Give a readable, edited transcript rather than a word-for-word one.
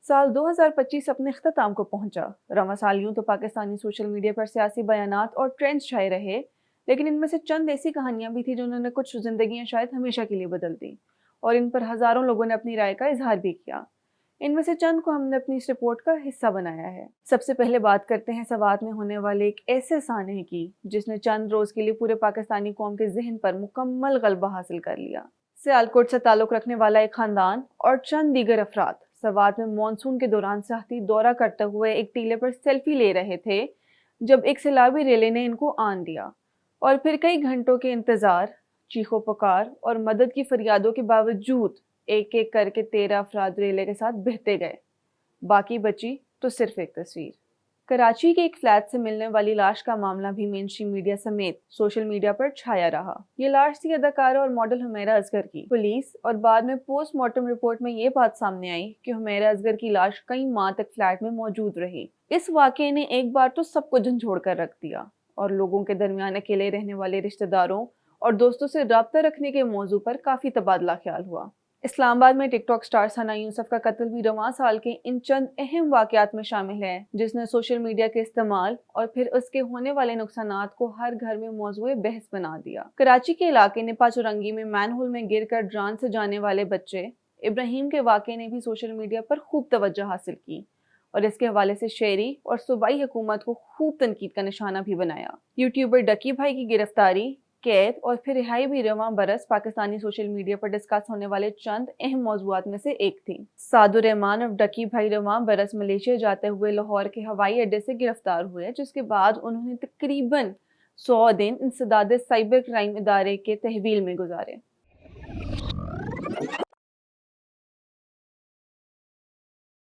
साल 2025 अपने इख्तिताम को पहुंचा। रवां साल यूं तो पाकिस्तानी सोशल मीडिया पर सियासी बयानात और ट्रेंड्स छाए रहे, लेकिन इनमें से चंद ऐसी कहानियां भी थी जिन्होंने कुछ जिंदगियां शायद हमेशा के लिए बदल दी, और इन पर हजारों लोगों ने अपनी राय का इजहार भी किया। इनमें से चंद को हमने अपनी इस रिपोर्ट का हिस्सा बनाया है। सबसे पहले बात करते हैं सवात में होने वाले एक ऐसे सानहे की जिसने चंद रोज के लिए पूरे पाकिस्तानी कौम के जहन पर मुकम्मल गलबा हासिल कर लिया। सियालकोट से ताल्लुक रखने वाला एक खानदान और चंद दीगर अफराद सवात में मानसून के दौरान सख्ती दौरा करते हुए एक टीले पर सेल्फी ले रहे थे जब एक सैलाबी रेले ने इनको आन दिया, और फिर कई घंटों के इंतजार, चीखों पुकार और मदद की फरियादों के बावजूद एक एक करके 13 अफराद रेले के साथ बहते गए। बाकी बची तो सिर्फ एक तस्वीर। कराची के एक फ्लैट से मिलने वाली लाश का मामला भी मेनस्ट्रीम मीडिया समेत सोशल मीडिया पर छाया रहा। ये लाश थी अदाकारा और मॉडल हुमैरा असगर की। पुलिस और बाद में पोस्टमार्टम रिपोर्ट में ये बात सामने आई कि हुमैरा असगर की लाश कई माह तक फ्लैट में मौजूद रही। इस वाकये ने एक बार तो सबको झंझोड़ कर रख दिया और लोगों के दरमियान अकेले रहने वाले रिश्तेदारों और दोस्तों से राब्ता रखने के मौजू पर काफी तबादला ख्याल हुआ। इस्लामाबाद में टिकटॉक स्टार सना यूसुफ का कत्ल भी रवां साल के इन चंद अहम वाकयात में शामिल है, जिसने सोशल मीडिया के इस्तेमाल और फिर उसके होने वाले नुकसानात को हर घर में मौजूए बहस बना दिया। कराची के इलाके निपा चुरंगी में मैनहोल में गिरकर जान से जाने वाले बच्चे इब्राहिम के वाकये ने भी सोशल मीडिया पर खूब तवज्जो हासिल की और इसके हवाले से शहरी और सूबाई हुकूमत को खूब तनकीद का निशाना भी बनाया। यूट्यूबर डकी भाई की गिरफ्तारी, कैद और फिर रिहाई भी रवां बरस पाकिस्तानी सोशल मीडिया पर डिस्कस होने वाले चंद अहम मौजूआत में से एक थी। सादुर रहमान और डकी भाई रवां बरस मलेशिया जाते हुए लाहौर के हवाई अड्डे से गिरफ्तार हुए, जिसके बाद उन्होंने तकरीबन 100 दिन इंसदाद साइबर क्राइम इदारे के तहवील में गुजारे।